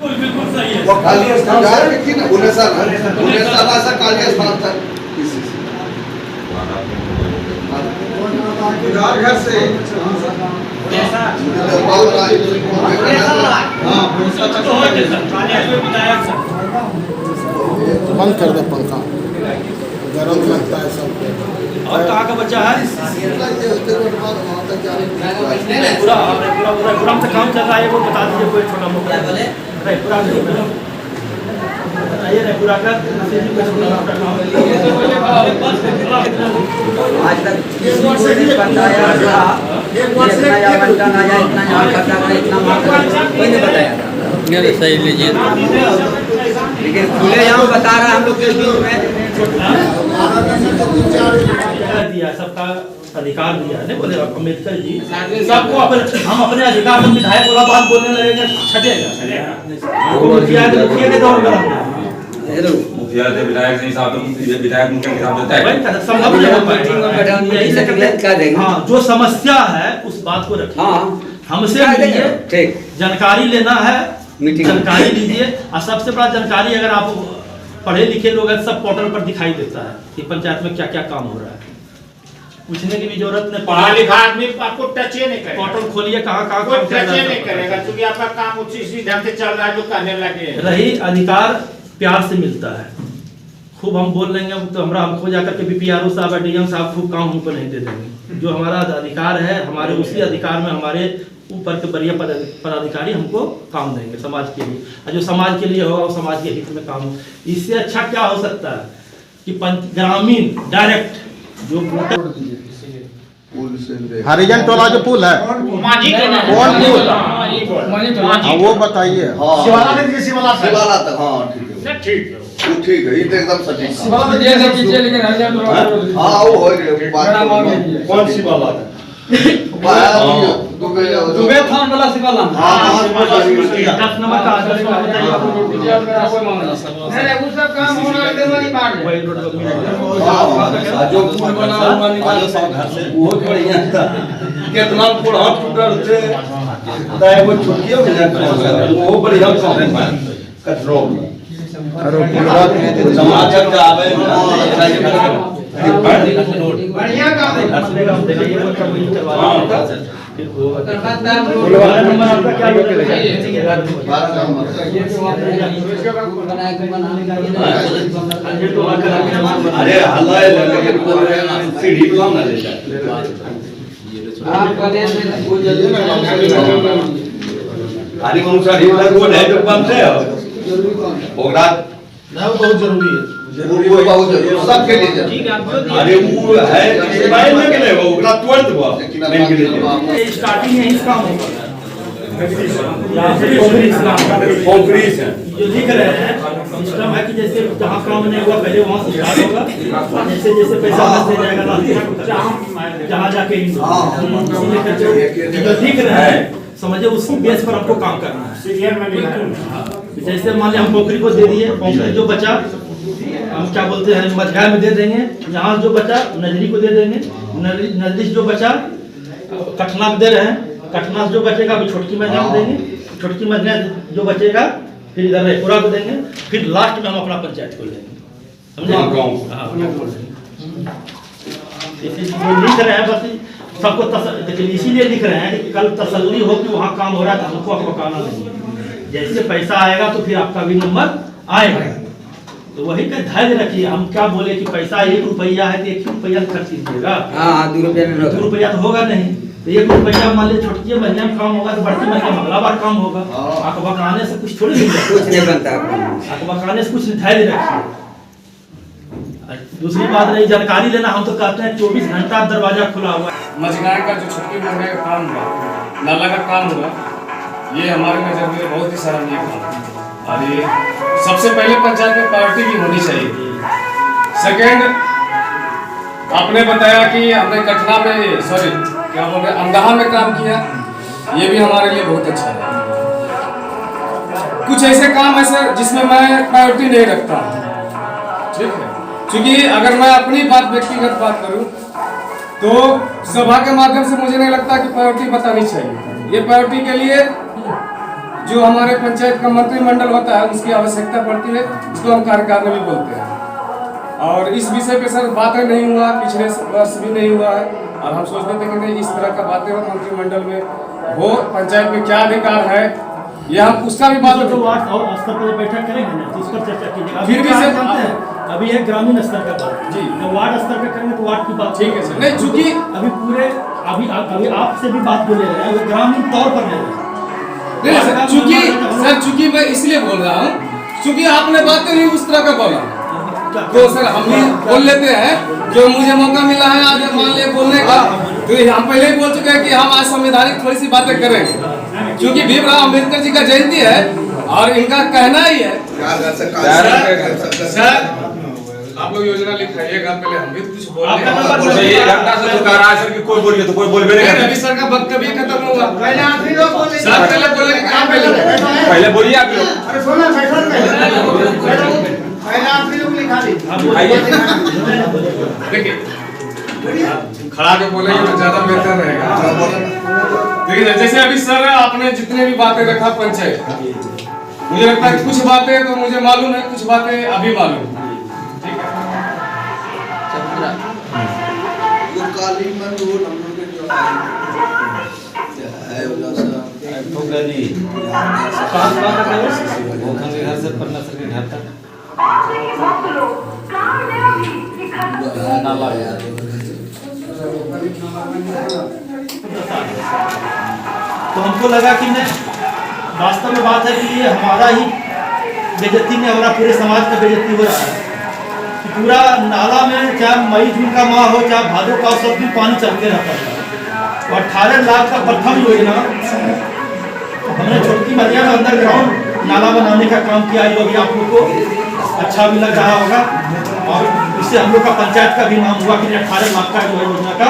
बिल्कुल सही है। वो काली स्थान जा रहे की ना उन्हें काली स्थान था घर से बंद कर दे पंखा, गर्म लगता है सब। और कहाँ का बच्चा है? पूरा से काम चल रहा है, वो बता दीजिए कोई छोटा मोटा पूरा ये पूरा का आज तक किसी को नहीं बताया था इतना या बंटन आया, इतना यहाँ खर्चा करें, इतना कोई नहीं बताया था। सही लीजिए, लेकिन खुले यहाँ बता रहा हम लोग के बीच में दिया, सबका अधिकार दिया है। बोले अम्बेडकर जी सबको हम अपने अधिकार में विधायक वाला बात बोलने लगेंगे, छटेगा। मुखिया के दौर में मुखिया से विधायक नहीं साहब, विधायक मुखिया के साथ देता है। हाँ, जो समस्या है उस बात को रखिए, हमसे मिलिए, जानकारी लेना है, जानकारी लीजिए। और सबसे बड़ा जानकारी अगर आप पढ़े लिखे लोग हैं, सब पोर्टल पर दिखाई देता है कि पंचायत में क्या क्या काम हो रहा है। पूछने की भी जरूरत नहीं, पढ़ा लिखा आदमी आपको टच नहीं करेगा। पोर्टल खोलिए, कहाँ कोई टच नहीं करेगा, क्योंकि आपका काम उसी ढंग से चल रहा है जो करने लगे। रही अधिकार प्यार से मिलता है, खूब हम बोल लेंगे तो हमको जाकर के बीपीआरओ साहब और डीएम साहब खूब काम हमको नहीं दे देंगे। जो हमारा अधिकार है, हमारे उसी अधिकार में हमारे ऊपर के बड़े पदाधिकारी हमको काम देंगे समाज के लिए, और जो समाज के लिए होगा वो समाज के हित में काम हो। इससे अच्छा क्या हो सकता है कि ग्रामीण डायरेक्ट जो हरिजन टोला जो पुल है, कौन पुल? हाँ वो बताइए। शिवाला तक, हाँ ठीक है, ठीक है, ये तो एकदम सटीक। हाँ वो हो गया कौन सी वाला था? दुबे खान वाला शिवाला। 10 नंबर का कितना पुराना टूटल थे, वो छुट्टियों में वो बढ़िया कचरो समाजक जावे बढ़िया काम है। अरे हल्ला सीढ़ी कौन ना लेता अरे कौन सा ढीला को है जो बनते हो ओकरा ना बहुत जरूरी है, वो बहुत जरूरी सबके लिए। अरे वो है मोबाइल में के लिए ओकरा तोड़ दो नहीं के लिए स्टार्टिंग है इसका होगा कॉन्क्रीट है जो लिख रहे हैं सिस्टम है कि जैसे जहाँ काम नहीं हुआ पहले वहाँ से स्टार्ट होगा, जैसे जैसे पैसा दे जाएगा जहाँ जाके जो लिख रहे हैं समझिए उस बेस पर हमको काम करना है। जैसे मान लिया हम पोखरी को दे दिए, पोखरी जो बचा हम क्या बोलते हैं मझगाय में दे देंगे, यहाँ जो बचा नजरी को दे देंगे, नजरी जो बचा कटना में दे रहे हैं, कटना जो बचेगा अभी छोटकी मझगा में देंगे, छोटकी मझगा जो बचेगा फिर इधर रेपुरा को देंगे, फिर लास्ट में हम अपना पंचायत खोल देंगे। समझे? इसीलिए लिख रहे हैं बस सबको इसीलिए लिख रहे हैं कि कल तसल्ली हो कि वहाँ काम हो रहा है तो हमको पकाना नहीं है। जैसे पैसा आएगा तो फिर आपका भी नंबर आएगा, तो वही का धैर्य रखिए। हम क्या बोले कि पैसा 1 रुपया है तो 1 रुपया खर्च कीजिएगा, 2 रुपया तो होगा नहीं, तो 1 रुपया मान लीजिए छोटकी महीने में काम होगा तो बड़की महीने में अगला बार काम होगा। आंख बकाने से कुछ थोड़ी कुछ नहीं बनता, आंख बकाने से कुछ धैर्य रखिए। दूसरी बात रही जानकारी लेना, हम तो कहते हैं 24 घंटा दरवाजा खुला हुआ है। मझगाय का जो छुट्टी महीने का काम हुआ, नाला का काम हुआ, ये हमारे नजर में बहुत ही सराहनीय काम है। और ये सबसे पहले पंचायत में पार्टी भी होनी चाहिए। सेकेंड, आपने बताया कि हमने कटना में क्या बोल रहे अंदहा में काम किया, ये भी हमारे लिए बहुत अच्छा है। कुछ ऐसे काम ऐसे जिसमें मैं प्रायोरिटी नहीं रखता हूँ, ठीक है, क्योंकि अगर मैं अपनी बात व्यक्तिगत बात करूं तो सभा के माध्यम से मुझे नहीं लगता कि प्रायोरिटी बतानी चाहिए। ये प्रायोरिटी के लिए जो हमारे पंचायत का मंत्रिमंडल होता है उसकी आवश्यकता पड़ती है, उसको हम कार्यकारिणी भी बोलते हैं। और इस विषय पे सर बातें नहीं हुआ, पिछले वर्ष भी नहीं हुआ है, और हम सोचते थे कि नहीं इस तरह का बातें हो मंत्रिमंडल में हो, पंचायत में क्या अधिकार है ये हम उसका भी बात तो वार्ड और स्तर पर बैठक करेंगे ना, तो उस पर चर्चा कीजिएगा। फिर भी सर जानते हैं अभी है ग्रामीण स्तर का बात जी, जब वार्ड स्तर पे करेंगे तो वार्ड की बात ठीक है सर। नहीं चूंकि अभी पूरे अभी आपसे भी बात जो ले रहे हैं वो ग्रामीण तौर पर ले रहे हैं। नहीं सर, चूंकि मैं इसलिए बोल रहा हूँ चूंकि आपने बातें नहीं उस तरह का बोला, तो सर हम भी बोल लेते हैं। जो मुझे मौका मिला है आज मान लिया बोलने का, तो हम पहले ही बोल चुके हैं कि हम आज संवैधानिक थोड़ी सी बातें करेंगे, क्योंकि भीमराव अम्बेडकर जी का जयंती है और इनका कहना ही है। सर आप लोग योजना लिखाइएगा, पहले हम भी कुछ बोल रहे ये घंटा से जो कह रहा है सर कि कोई बोलिए तो कोई बोल भी नहीं हैं। अभी सर का वक्तव्य खत्म हुआ, पहले आप ही लोग बोले सर, पहले बोले कि आप पहले बोलिए आप लोग। अरे सुनो पहले आप लोग लिखा लीजिए। देखिए खड़ा के बोलेंगे तो ज्यादा बेहतर रहेगा। देखिए जैसे अभी सर आपने जितने भी बातें रखा पंचायत का, मुझे लगता है कुछ बातें तो मुझे मालूम है, कुछ बातें अभी मालूम है। ठीक है, वो काली मन वो नंबर के जो है वाला सा ठोकरी घर से पन्ना सर के घर तक नाला तो हमको लगा कि नहीं, वास्तव में बात है कि ये हमारा ही बेइज्जती नहीं हो रहा, पूरे समाज का बेइज्जती हो रहा है कि पूरा नाला में चाहे मई जून का माह हो चाहे भादों का, सब दिन पानी चलते रहता है। और 18 लाख का प्रथम योजना हमने छोटी मरिया में अंडरग्राउंड नाला बनाने का काम किया, जो भी आप लोग को अच्छा भी लग रहा होगा। और इससे हम लोग का पंचायत का भी नाम हुआ कि 18 लाख का जो है योजना का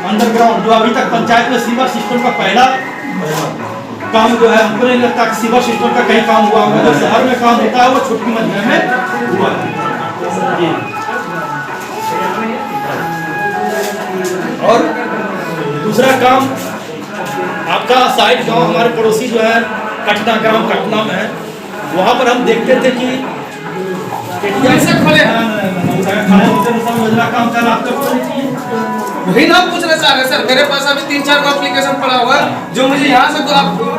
अंडरग्राउंड, जो अभी तक पंचायत में सीवर सिस्टम का पहला काम जो है, हमको नहीं लगता कि सीवर सिस्टम का कहीं काम हुआ होगा। जब शहर में काम होता है वो छोटी मरिया में हुआ है। और दूसरा काम आपका साइड गांव हमारे पड़ोसी जो है कटना ग्राम कटना में है, वहाँ पर हम देखते थे कि योजना काम का लाभ वही नाम पूछना चाह रहे सर। मेरे पास अभी 3-4 का एप्लीकेशन पड़ा हुआ है जो मुझे यहाँ से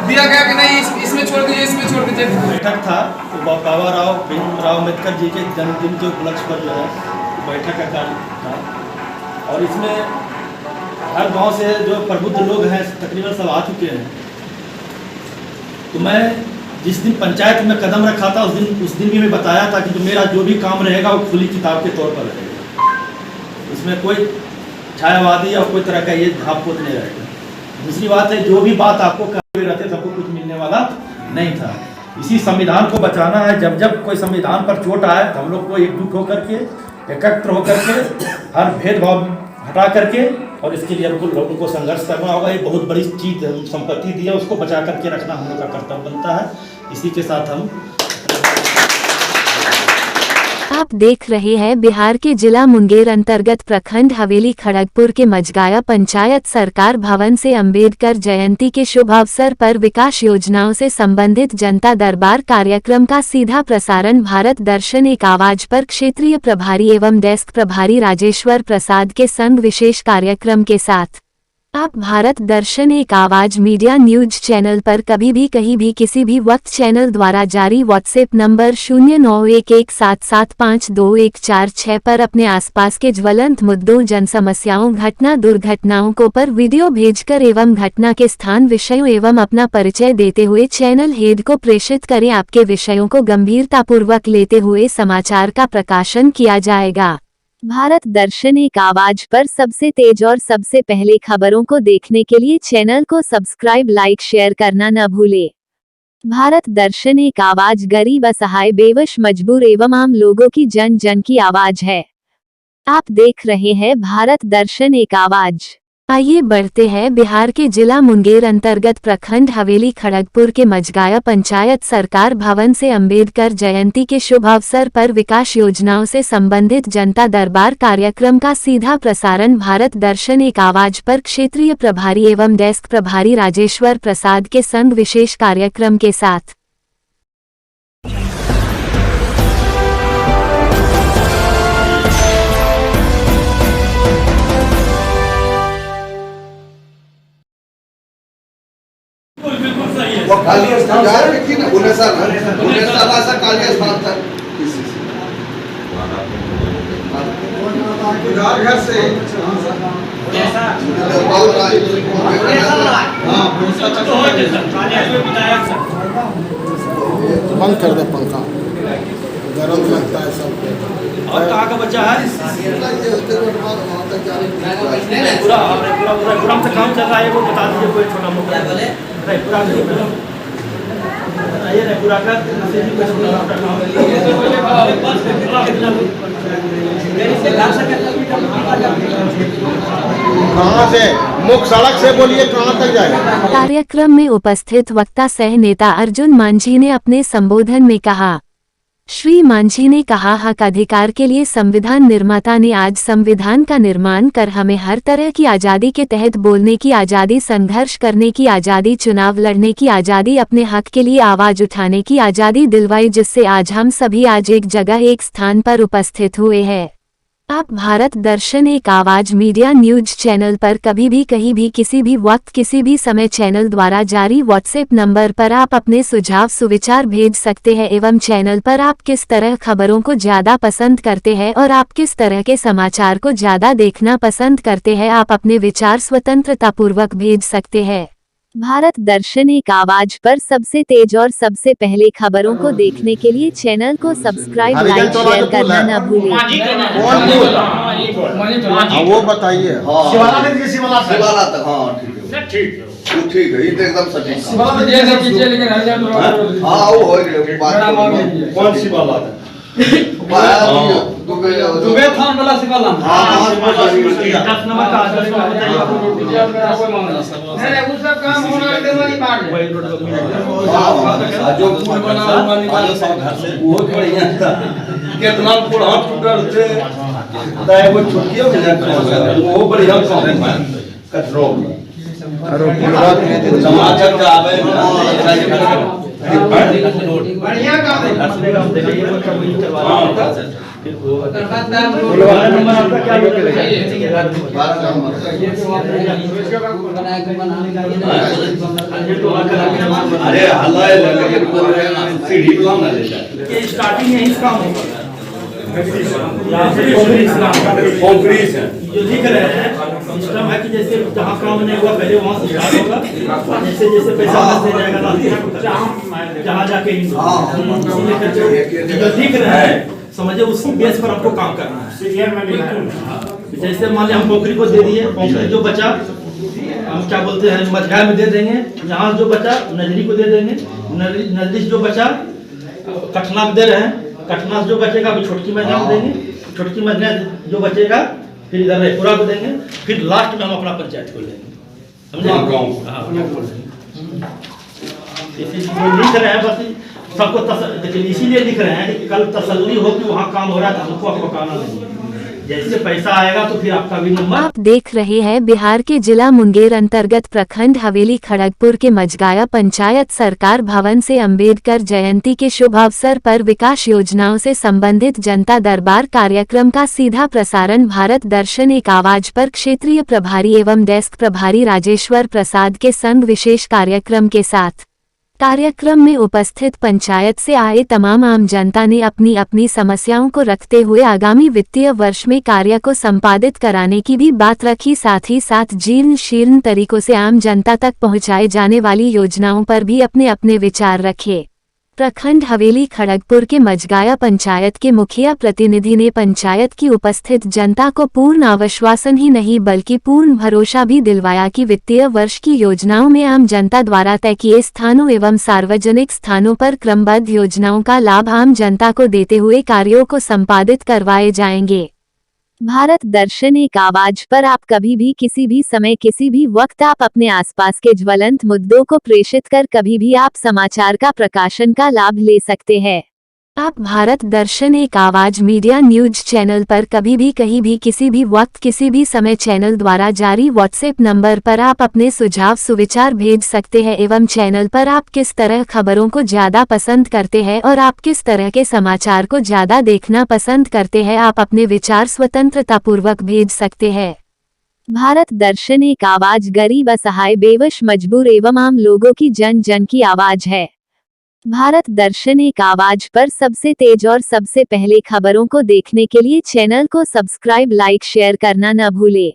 दिया गया कि नहीं इसमें छोड़ दीजिए, इसमें छोड़ दीजिए। बैठक था तो बाबा भीमराव अम्बेडकर जी के जन्मदिन के उपलक्ष्य पर जो है बैठक का कार्य था, और इसमें हर गांव से जो प्रबुद्ध लोग हैं तकरीबन सब आ चुके हैं। तो मैं जिस दिन पंचायत में कदम रखा था उस दिन भी मैं बताया था कि जो मेरा जो भी काम रहेगा वो खुली किताब के तौर पर रहेगा, इसमें कोई छायावादी और कोई तरह का ये झापपोत नहीं रहेगा। दूसरी बात है जो भी बात आपको करते रहते सबको कुछ मिलने वाला नहीं था। इसी संविधान को बचाना है। जब जब कोई संविधान पर चोट आए तो हम लोग को एकजुट होकर के एकत्र होकर के हर भेदभाव हटा करके और इसके लिए हमको लोगों को संघर्ष करना होगा। ये बहुत बड़ी चीज संपत्ति दी है, उसको बचा करके रखना हम लोग का कर्तव्य बनता है। इसी के साथ हम आप देख रहे हैं बिहार के जिला मुंगेर अंतर्गत प्रखंड हवेली खड़गपुर के मजगाया पंचायत सरकार भवन से अंबेडकर जयंती के शुभ अवसर पर विकास योजनाओं से संबंधित जनता दरबार कार्यक्रम का सीधा प्रसारण भारत दर्शन एक आवाज पर क्षेत्रीय प्रभारी एवं डेस्क प्रभारी राजेश्वर प्रसाद के संग विशेष कार्यक्रम के साथ। आप भारत दर्शन एक आवाज मीडिया न्यूज चैनल पर कभी भी कहीं भी किसी भी वक्त चैनल द्वारा जारी व्हाट्सएप नंबर 091177524146 पर अपने आसपास के ज्वलंत मुद्दों जन समस्याओं घटना दुर्घटनाओं को पर वीडियो भेजकर एवं घटना के स्थान विषयों एवं अपना परिचय देते हुए चैनल हेड को प्रेषित करें। आपके विषयों को गंभीरतापूर्वक लेते हुए समाचार का प्रकाशन किया जाएगा। भारत दर्शन एक आवाज पर सबसे तेज और सबसे पहले खबरों को देखने के लिए चैनल को सब्सक्राइब लाइक शेयर करना न भूले। भारत दर्शन एक आवाज गरीब असहाय बेवश मजबूर एवं आम लोगों की जन जन की आवाज है। आप देख रहे हैं भारत दर्शन एक आवाज। आइए बढ़ते हैं बिहार के जिला मुंगेर अंतर्गत प्रखंड हवेली खड़गपुर के मजगाया पंचायत सरकार भवन से अंबेडकर जयंती के शुभ अवसर पर विकास योजनाओं से संबंधित जनता दरबार कार्यक्रम का सीधा प्रसारण भारत दर्शन एक आवाज पर क्षेत्रीय प्रभारी एवं डेस्क प्रभारी राजेश्वर प्रसाद के संग विशेष कार्यक्रम के साथ। वो काली स्थान जा रहे थे ना उन्हें सर काली स्थान तक घर से बंद कर दे पंखा, गर्म लगता है सबको। और कहाँ का बच्चा है? पूरा से काम चल रहा है, वो बता दीजिए कोई छोटा मोटा पूरा पूरा कर कहाँ से मुख्य सड़क से बोलिए कहाँ तक जाएगा। कार्यक्रम में उपस्थित वक्ता सह नेता अर्जुन मांझी ने अपने संबोधन में कहा। श्री मांझी ने कहा, हक अधिकार के लिए संविधान निर्माता ने आज संविधान का निर्माण कर हमें हर तरह की आज़ादी के तहत बोलने की आज़ादी, संघर्ष करने की आज़ादी, चुनाव लड़ने की आज़ादी, अपने हक के लिए आवाज उठाने की आज़ादी दिलवाई, जिससे आज हम सभी आज एक जगह एक स्थान पर उपस्थित हुए हैं। आप भारत दर्शन एक आवाज मीडिया न्यूज चैनल पर कभी भी कहीं भी किसी भी वक्त किसी भी समय चैनल द्वारा जारी व्हाट्सएप नंबर पर आप अपने सुझाव सुविचार भेज सकते हैं एवं चैनल पर आप किस तरह खबरों को ज्यादा पसंद करते हैं और आप किस तरह के समाचार को ज्यादा देखना पसंद करते हैं, आप अपने विचार स्वतंत्रता पूर्वक भेज सकते हैं। भारत दर्शन एक आवाज पर सबसे तेज और सबसे पहले खबरों को देखने के लिए चैनल को सब्सक्राइब, लाइक, शेयर करना न भूलें। वो बताइए। शिवाला तक, हाँ ठीक है, वो ठीक है, ये तो एकदम सटीक। हाँ वो हो गया। कौन सी बात है? दुबे खान वाला शिवाला। हाँ 10 नंबर का आदर्श वो सब काम होना वाली बात है। जो पुल बना हुआ निकालो सब घर से, बहुत बढ़िया था। कितना पुल हाथ टूटल थे, दाई वो छुट्टियों में जाकर वो बढ़िया काम है कंट्रोल। और समाज का आवे बढ़िया काम है। अरे हल्ला सीढ़ी बुलाओ ना ले जाए। स्टार्टिंग यही काम होगा, कॉन्क्रीट है जो लिख रहे हैं सिस्टम है कि जैसे जहाँ काम नहीं हुआ पहले वहाँ से स्टार्ट होगा, जैसे जैसे पैसा बढ़ते जाएगा जहाँ जाके जो लिख रहे हैं समझे उस बेस पर हमको काम करना है। जैसे मान लिया हम पोखरी को दे दिए, पोखरी जो बचा हम क्या बोलते हैं मजगाय में दे देंगे, यहाँ जो बचा नजरी को दे देंगे, नजरी जो बचा कठना में दे रहे हैं, कठना जो बचेगा अभी छोटकी मजगा में देंगे, छोटकी मजगा जो बचेगा फिर इधर रेपुरा को देंगे, फिर लास्ट में हम अपना पंचायत को लेंगे। लिख रहे हैं बस सबको लेकिन इसीलिए लिख रहे हैं कि कल तसल्ली हो कि वहाँ काम हो रहा है तो हमको पकाना नहीं, जैसे पैसा आएगा तो फिर आपका भी नंबर। आप देख रहे हैं बिहार के जिला मुंगेर अंतर्गत प्रखंड हवेली खड़गपुर के मजगाया पंचायत सरकार भवन से अंबेडकर जयंती के शुभ अवसर पर विकास योजनाओं से संबंधित जनता दरबार कार्यक्रम का सीधा प्रसारण भारत दर्शन एक आवाज पर क्षेत्रीय प्रभारी एवं डेस्क प्रभारी राजेश्वर प्रसाद के संग विशेष कार्यक्रम के साथ। कार्यक्रम में उपस्थित पंचायत से आए तमाम आम जनता ने अपनी अपनी समस्याओं को रखते हुए आगामी वित्तीय वर्ष में कार्य को संपादित कराने की भी बात रखी, साथ ही साथ जीर्ण शीर्ण तरीकों से आम जनता तक पहुंचाए जाने वाली योजनाओं पर भी अपने अपने विचार रखे। प्रखंड हवेली खड़गपुर के मजगाया पंचायत के मुखिया प्रतिनिधि ने पंचायत की उपस्थित जनता को पूर्ण आश्वासन ही नहीं बल्कि पूर्ण भरोसा भी दिलवाया कि वित्तीय वर्ष की योजनाओं में आम जनता द्वारा तय किए स्थानों एवं सार्वजनिक स्थानों पर क्रमबद्ध योजनाओं का लाभ आम जनता को देते हुए कार्यों को संपादित करवाए जाएंगे। भारत दर्शन एक आवाज पर आप कभी भी किसी भी समय किसी भी वक्त आप अपने आसपास के ज्वलंत मुद्दों को प्रेषित कर कभी भी आप समाचार का प्रकाशन का लाभ ले सकते हैं। आप भारत दर्शन एक आवाज मीडिया न्यूज चैनल पर कभी भी कहीं भी किसी भी वक्त किसी भी समय चैनल द्वारा जारी व्हाट्सएप नंबर पर आप अपने सुझाव सुविचार भेज सकते हैं एवं चैनल पर आप किस तरह खबरों को ज्यादा पसंद करते हैं और आप किस तरह के समाचार को ज्यादा देखना पसंद करते हैं आप अपने विचार स्वतंत्रतापूर्वक भेज सकते हैं। भारत दर्शन एक आवाज गरीब असहाय बेवश मजबूर एवं आम लोगों की जन जन की आवाज है। भारत दर्शन एक आवाज पर सबसे तेज और सबसे पहले खबरों को देखने के लिए चैनल को सब्सक्राइब लाइक शेयर करना न भूले।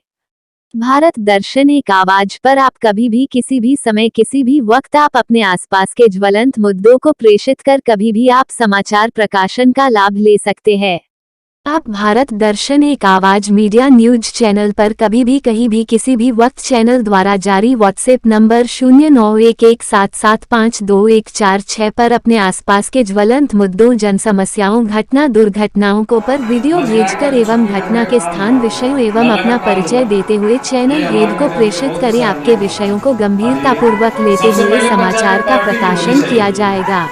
भारत दर्शन एक आवाज पर आप कभी भी किसी भी समय किसी भी वक्त आप अपने आसपास के ज्वलंत मुद्दों को प्रेषित कर कभी भी आप समाचार प्रकाशन का लाभ ले सकते हैं। आप भारत दर्शन एक आवाज मीडिया न्यूज चैनल पर कभी भी कहीं भी किसी भी वक्त चैनल द्वारा जारी व्हाट्सएप नंबर 0911775246 पर अपने आसपास के ज्वलंत मुद्दों जन समस्याओं घटना दुर्घटनाओं को पर वीडियो भेजकर एवं घटना के स्थान विषयों एवं अपना परिचय देते हुए चैनल हेड को प्रेषित करें। आपके विषयों को गंभीरतापूर्वक लेते हुए समाचार का प्रकाशन किया जाएगा।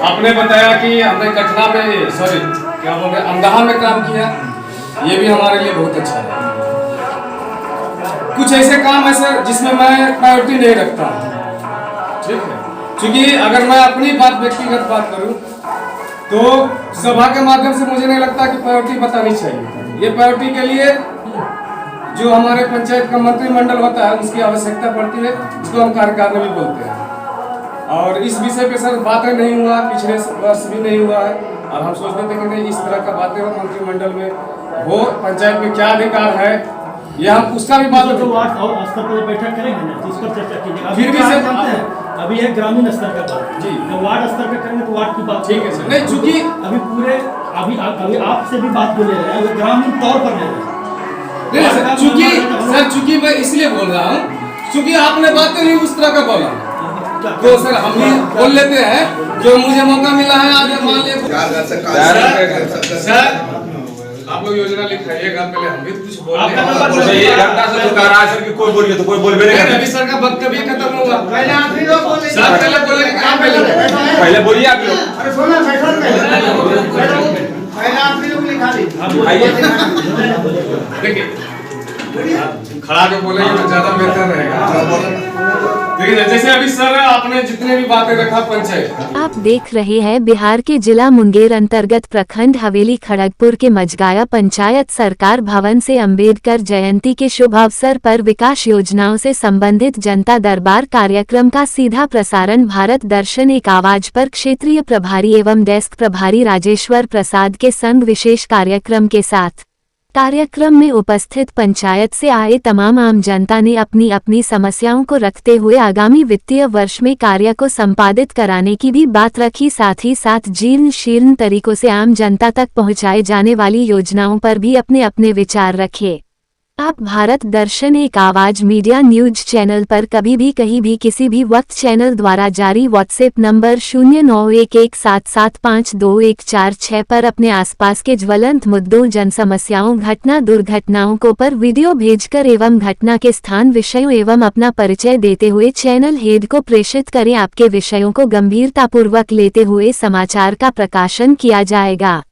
आपने बताया कि हमने कटना में क्या बोल रहे अमदाहा में काम किया, ये भी हमारे लिए बहुत अच्छा है। कुछ ऐसे काम ऐसे जिसमें मैं प्रायोरिटी नहीं रखता हूँ, ठीक है, क्योंकि अगर मैं अपनी व्यक्तिगत बात करूँ तो सभा के माध्यम से मुझे नहीं लगता कि प्रायोरिटी बतानी चाहिए। ये प्रायोरिटी के लिए जो हमारे पंचायत का मंत्रिमंडल होता है उसकी आवश्यकता पड़ती है, जिसको हम कार्यकारिणी भी बोलते हैं। और इस विषय पे सर बातें नहीं हुआ, पिछले वर्ष भी नहीं हुआ है और हम सोचते थे कि नहीं इस तरह का बातें हो मंत्रिमंडल में हो, पंचायत में क्या अधिकार है ये हम उसका भी बात तो वार्ड और स्तर पर बैठक करेंगे ना, तो इस पर चर्चा कीजिएगा। फिर भी सर जानते हैं अभी है ग्रामीण स्तर का बात जी, वार्ड स्तर पे करेंगे तो वार्ड की बात ठीक है सर। नहीं चूंकि अभी पूरे अभी आपसे भी बात को ले रहे हैं, ग्रामीण तौर पर ले रहे हैं चूंकि मैं इसलिए बोल रहा हूँ चूंकि आपने बातें नहीं उस तरह का बोला तो सर हम भी बोल लेते हैं जो मुझे मौका मिला है आज मान लीजिए सर आप लोग योजना लिखाइएगा, पहले हम भी कुछ बोल रहे हैं। ये घंटा से तो कह रहा है सर कि कोई बोलिए तो कोई बोल भी नहीं। अभी सर का वक्तव्य खत्म हुआ, पहले आप ही लोग बोले सर, पहले बोले पहले बोलिए आप लोग। अरे सुनो पहले आप ही लोग लिखा लीजिए। देखिए खड़ा के बोलेंगे तो ज्यादा बेहतर रहेगा। देखिए जैसे अभी सर आपने जितने भी बातें रखा पंचायत, आप देख रहे हैं बिहार के जिला मुंगेर अंतर्गत प्रखंड हवेली खड़गपुर के मजगाया पंचायत सरकार भवन से अंबेडकर जयंती के शुभ अवसर पर विकास योजनाओं से संबंधित जनता दरबार कार्यक्रम का सीधा प्रसारण भारत दर्शन एक आवाज पर क्षेत्रीय प्रभारी एवं डेस्क प्रभारी राजेश्वर प्रसाद के संग विशेष कार्यक्रम के साथ। कार्यक्रम में उपस्थित पंचायत से आए तमाम आम जनता ने अपनी अपनी समस्याओं को रखते हुए आगामी वित्तीय वर्ष में कार्य को संपादित कराने की भी बात रखी, साथ ही साथ जीर्ण शीर्ण तरीकों से आम जनता तक पहुंचाए जाने वाली योजनाओं पर भी अपने अपने विचार रखे। आप भारत दर्शन एक आवाज मीडिया न्यूज चैनल पर कभी भी कहीं भी किसी भी वक्त चैनल द्वारा जारी व्हाट्सएप नंबर 0911775246 पर अपने आसपास के ज्वलंत मुद्दों जन समस्याओं घटना दुर्घटनाओं को पर वीडियो भेजकर एवं घटना के स्थान विषयों एवं अपना परिचय देते हुए चैनल हेड को प्रेषित करें। आपके विषयों को गंभीरतापूर्वक लेते हुए समाचार का प्रकाशन किया जाएगा।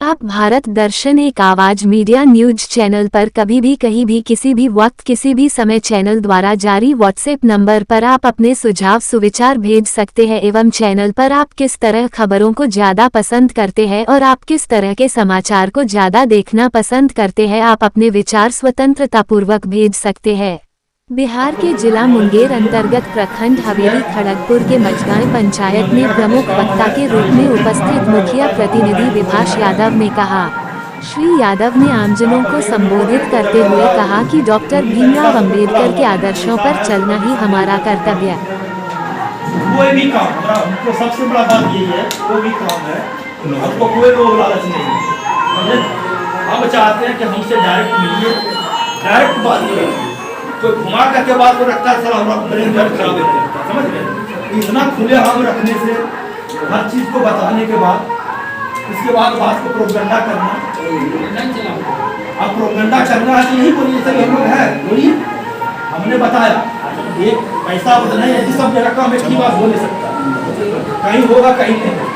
आप भारत दर्शन एक आवाज मीडिया न्यूज चैनल पर कभी भी कहीं भी किसी भी वक्त किसी भी समय चैनल द्वारा जारी व्हाट्सएप नंबर पर आप अपने सुझाव सुविचार भेज सकते हैं एवं चैनल पर आप किस तरह खबरों को ज्यादा पसंद करते हैं और आप किस तरह के समाचार को ज्यादा देखना पसंद करते हैं आप अपने विचार स्वतंत्रतापूर्वक भेज सकते हैं। बिहार के जिला मुंगेर अंतर्गत प्रखंड हवेली खड़गपुर के मजगांव पंचायत में प्रमुख वक्ता के रूप में उपस्थित मुखिया प्रतिनिधि विभाष यादव ने कहा। श्री यादव ने आमजनों को संबोधित करते हुए कहा कि डॉक्टर भीमराव अंबेडकर के आदर्शों पर चलना ही हमारा कर्तव्य है। कोई भी काम हमको सबसे बड़ा बात यही है, कोई भी काम है आपको कोई लोग लालच नहीं है। हम चाहते हैं कि हमसे डायरेक्ट मिलिए, डायरेक्ट बात करें। तो घुमा करके बात को रखता है सर हमारा ब्रेन खराब होता है, समझ गए। इतना खुले आम रखने से हर चीज को बताने के बाद इसके बाद बात को प्रोपेगेंडा करना, अब प्रोपेगेंडा करना है तो यही बोलिए सर हम लोग है बोलिए, हमने बताया एक पैसा उतना ही सब जगह का एक ही बात बोल नहीं सकता, कहीं होगा कहीं नहीं।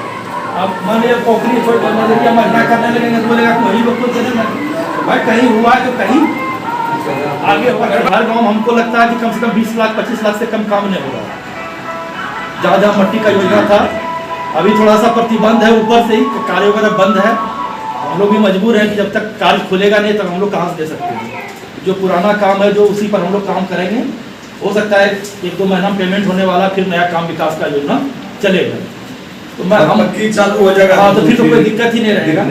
अब मान लिया पोखरी छोड़ कर मरना करने लगेंगे तो बोलेगा वही लोग को चले भाई, कहीं हुआ तो कहीं आगे होगा। हर गाँव हमको लगता है कि कम से कम 20 लाख 25 लाख से कम काम नहीं होगा। जहाँ जहाँ मट्टी का योजना था अभी थोड़ा सा प्रतिबंध है, ऊपर से ही कार्य वगैरह बंद है। हम लोग भी मजबूर हैं कि जब तक कार्य खुलेगा नहीं तब हम लोग कहाँ से दे सकते हैं। जो पुराना काम है जो उसी पर हम लोग काम करेंगे, हो सकता है 1-2 महीना पेमेंट होने वाला, फिर नया काम विकास का योजना चलेगा तो हम चालू हो जाएगा। हाँ, तो फिर तो कोई दिक्कत ही नहीं रहेगा।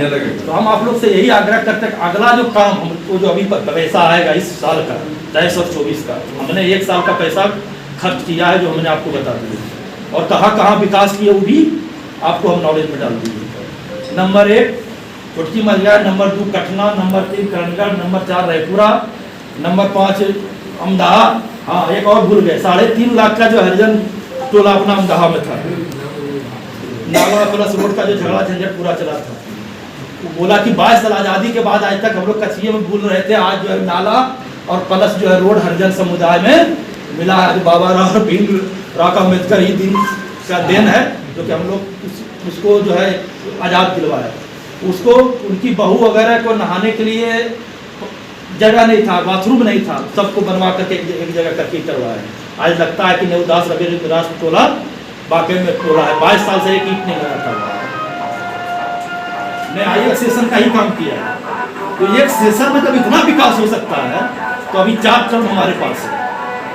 तो हम आप लोग से यही आग्रह करते हैं अगला जो काम हमको जो अभी पैसा आएगा इस साल का 2324 का, हमने 1 साल का पैसा खर्च किया है जो हमने आपको बता दिया, और कहाँ कहाँ विकास किया वो भी आपको हम नॉलेज में डाल दिए। नंबर 1 छोटकी मलिया, नंबर 2 कटना, number 3 Karangarh, number 4 Raipura, number 5 अमदाहा। हाँ, एक और भूल गए, 3.5 लाख का जो हरिजन टोला अपना अमदाहा में था, नाला प्लस रोड का जो झगड़ा झंझट पूरा चला था। वो बोला कि 22 साल आज़ादी के बाद आज तक हम लोग कचिए में भूल रहे थे, आज जो है नाला और प्लस जो है रोड हरिजन समुदाय में मिला है। बाबा राव भीमराव का अम्बेडकर ही दिन का दिन है जो कि हम लोग उसको जो है आज़ाद दिलवाया। उसको उनकी बहू वगैरह को नहाने के लिए जगह नहीं था, बाथरूम नहीं था, सबको बनवा करके एक जगह करके करवाया। आज लगता है कि नेवदास रविदास टोला वाकई में टोला है। 22 साल से एक ईंट नहीं लगा था। मैं आई सेशन का ही काम किया है, तो एक सेशन में जब इतना विकास हो सकता है तो अभी 4 टर्म हमारे पास है,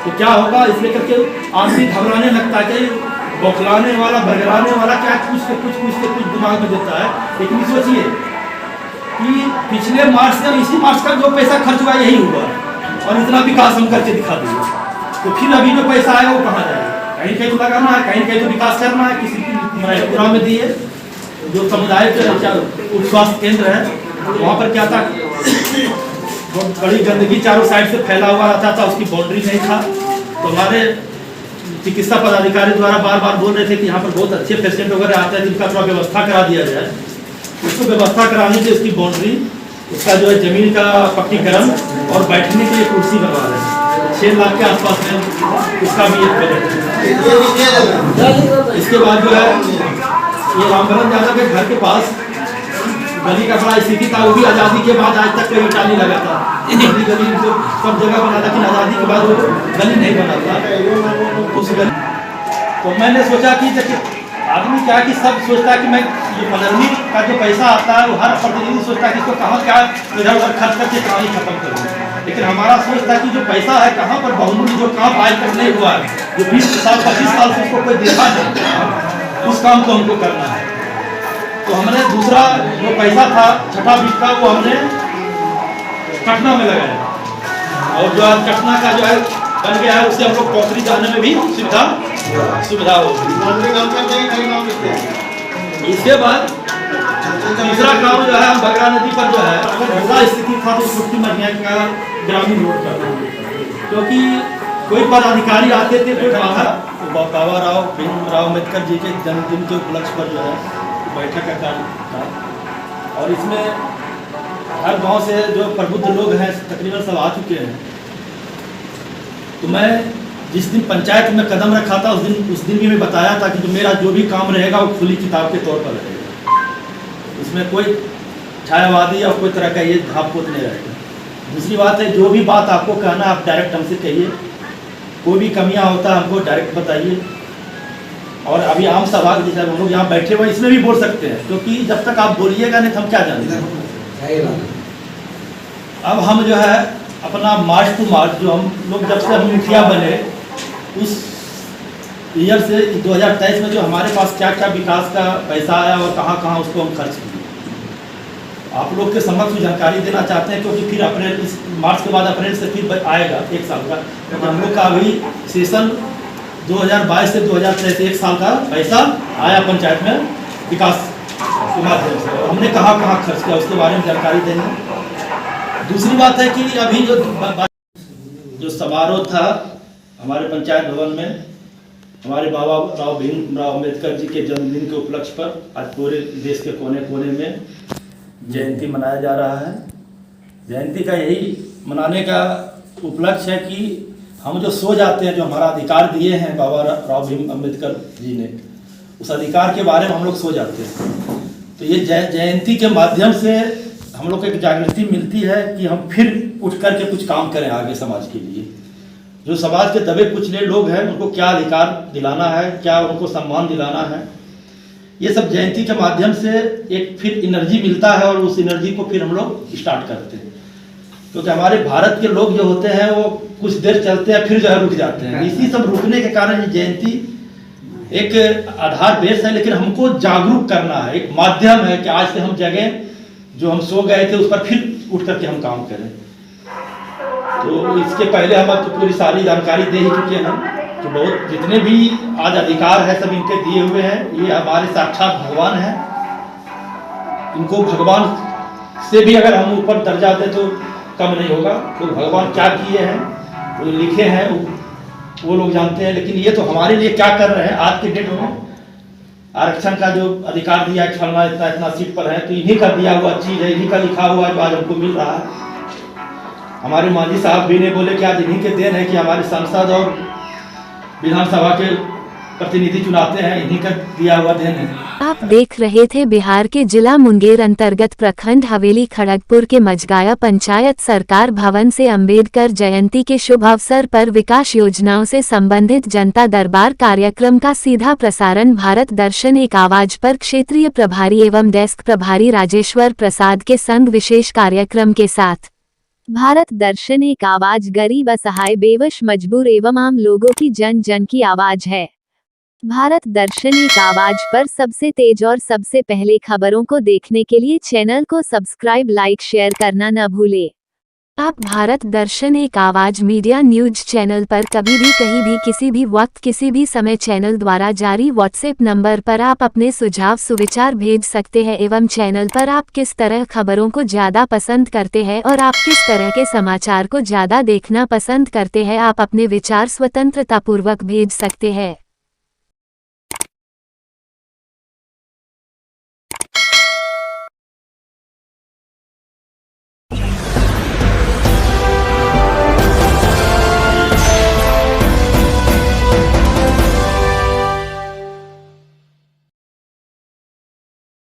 तो क्या होगा इसलिए करके आदमी घबराने लगता है कि बौखलाने वाला बगराने वाला क्या कुछ दिमाग में देता है। लेकिन सोचिए कि पिछले मार्च से इसी मार्च का जो पैसा खर्च हुआ यही हुआ और इतना विकास हम करके दिखा दिया, तो फिर अभी जो पैसा आएगा वो कहाँ जाएगा? कहीं कहीं तो लगाना है, कहीं कहीं तो विकास करना है। किसी रायपुरा में दिए जो समुदाय के स्वास्थ्य केंद्र है, वहाँ पर क्या था बहुत बड़ी गंदगी चारों साइड से फैला हुआ रहता था, उसकी बाउंड्री नहीं था। तो हमारे चिकित्सा पदाधिकारी द्वारा बार बार बोल रहे थे कि यहाँ पर बहुत अच्छे पेशेंट वगैरह आते हैं जिनका थोड़ा व्यवस्था करा दिया जाए। उसको व्यवस्था कराने से उसकी बाउंड्री, उसका जो है जमीन का पक्कीकरण और बैठने के लिए कुर्सी बनवा रहे हैं। 6 लाख के आसपास में उसका भी एक बजट है। इसके बाद जो है ये रामभरत यादव के घर के पास गली का बड़ा स्थिति था, वो भी आज़ादी के बाद आज तक कोई ईंटा नहीं लगा था। गली तो सब जगह बना, लेकिन आज़ादी के बाद वो गली नहीं बना था उस गली। तो मैंने सोचा कि आदमी क्या कि सब सोचता है कि मैं ये पदरनी का जो पैसा आता है वो हर प्रतिनिधि सोचता है कि इसको कहाँ क्या इधर उधर खर्च करके कहानी खत्म कर दूँ। लेकिन हमारा सोच था कि जो पैसा है कहाँ पर बहुमूल्य जो काम आज तक नहीं हुआ है, जो 20 साल 25 साल से उसको कोई देखा नहीं, उस काम को हमको करना है। तो हमने दूसरा जो पैसा था छठा बीज का वो हमने कटना में लगाया, और जो आज कटना का जो है बन गया है उससे हम लोग पोखरी जाने में भी सुविधा होगी। इसके बाद तीसरा काम जो है हम बगरा नदी पर जो है ऐसा स्थिति था तो छोटी मरिया का ग्रामीण रोड का, क्योंकि कोई पदाधिकारी आते थे कोई बाबा राव भीमराव अम्बेडकर जी के जन्मदिन के उपलक्ष्य पर जो है बैठक का कार्य था, और इसमें हर गांव से जो प्रबुद्ध लोग हैं तकरीबन सब आ चुके हैं। तो मैं जिस दिन पंचायत में कदम रखा था उस दिन भी मैं बताया था कि जो मेरा जो भी काम रहेगा वो खुली किताब के तौर पर रहेगा, उसमें कोई छायावादी या कोई तरह का ये भावपोत नहीं रहेगा। दूसरी बात है जो भी बात आपको कहना आप डायरेक्ट हमसे कहिए, कोई भी कमियां होता है हमको डायरेक्ट बताइए। और अभी आम सभा जैसे हम लोग यहाँ बैठे हुए इसमें भी बोल सकते हैं, क्योंकि जब तक आप बोलिएगा नहीं तो हम क्या जानेंगे। अब हम जो है अपना मार्च टू मार्च जो हम लोग जब से हम मुखिया बने उस ईयर से 2023 में जो हमारे पास क्या क्या विकास का पैसा आया और कहाँ कहाँ उसको हम खर्च किए आप लोग के समक्ष जानकारी देना चाहते हैं, क्योंकि फिर अप्रैल इस मार्च के बाद अप्रैल से फिर आएगा 1 साल का, क्योंकि हम लोग का अभी सेशन 2022 से 2023 1 साल का पैसा आया पंचायत में विकास के माध्यम से, और हमने कहाँ कहाँ खर्च किया उसके बारे में जानकारी देंगे। दूसरी बात है कि अभी जो समारोह था हमारे पंचायत भवन में हमारे बाबा राव भीमराव अम्बेडकर जी के जन्मदिन के उपलक्ष्य पर आज पूरे देश के कोने कोने में जयंती मनाया जा रहा है। जयंती का यही मनाने का उपलक्ष्य है कि हम जो सो जाते हैं, जो हमारा अधिकार दिए हैं बाबा राव भीम अम्बेडकर जी ने, उस अधिकार के बारे में हम लोग सो जाते हैं। तो ये जयंती के माध्यम से हम लोग को एक जागृति मिलती है कि हम फिर उठ करके कुछ काम करें आगे समाज के लिए। जो समाज के दबे कुचले लोग हैं उनको क्या अधिकार दिलाना है, क्या उनको सम्मान दिलाना है, ये सब जयंती के माध्यम से एक फिर एनर्जी मिलता है और उस एनर्जी को फिर हम लोग स्टार्ट करते हैं। क्योंकि हमारे भारत के लोग जो होते हैं वो कुछ देर चलते हैं फिर जो है रुक जाते हैं। इसी सब रुकने के कारण ये जयंती एक आधार बेस है, लेकिन हमको जागरूक करना है, एक माध्यम है कि आज से हम जगह जो हम सो गए थे उस पर फिर उठ करके हम काम करें। तो इसके पहले हम अब तो पूरी सारी जानकारी दे ही चुके हैं कि बहुत जितने भी आज अधिकार है सब इनके दिए हुए हैं। ये हमारे साक्षात भगवान हैं। इनको भगवान से भी अगर हम ऊपर दर्जा दें तो कम नहीं होगा। तो भगवान क्या किए हैं वो लिखे हैं वो लोग जानते हैं, लेकिन ये तो हमारे लिए क्या कर रहे हैं। आज के डेट में आरक्षण का जो अधिकार दिया है, फलना इतना इतना सीट पर है, तो इन्हीं का दिया हुआ चीज़ है, इन्हीं का लिखा हुआ जो आज हमको मिल रहा है। हमारे मांझी साहब भी ने बोले कि आज इन्हीं के देन है कि हमारे सांसद और विधानसभा के प्रतिनिधि चुनाते हैं, इन्हीं का दिया हुआ देन है। आप देख रहे थे बिहार के जिला मुंगेर अंतर्गत प्रखंड हवेली खड़गपुर के मजगाया पंचायत सरकार भवन से अंबेडकर जयंती के शुभ अवसर पर विकास योजनाओं से संबंधित जनता दरबार कार्यक्रम का सीधा प्रसारण भारत दर्शन एक आवाज पर क्षेत्रीय प्रभारी एवं डेस्क प्रभारी राजेश्वर प्रसाद के संग विशेष कार्यक्रम के साथ। भारत दर्शन एक आवाज गरीब असहाय बेवश मजबूर एवं आम लोगों की जन जन की आवाज है। भारत दर्शन एक आवाज पर सबसे तेज और सबसे पहले खबरों को देखने के लिए चैनल को सब्सक्राइब लाइक शेयर करना न भूले। आप भारत दर्शन एक आवाज मीडिया न्यूज चैनल पर कभी भी कहीं भी किसी भी वक्त किसी भी समय चैनल द्वारा जारी व्हाट्सएप नंबर पर आप अपने सुझाव सुविचार भेज सकते हैं एवं चैनल पर आप किस तरह खबरों को ज्यादा पसंद करते हैं और आप किस तरह के समाचार को ज्यादा देखना पसंद करते हैं, आप अपने विचार स्वतंत्रता पूर्वक भेज सकते हैं।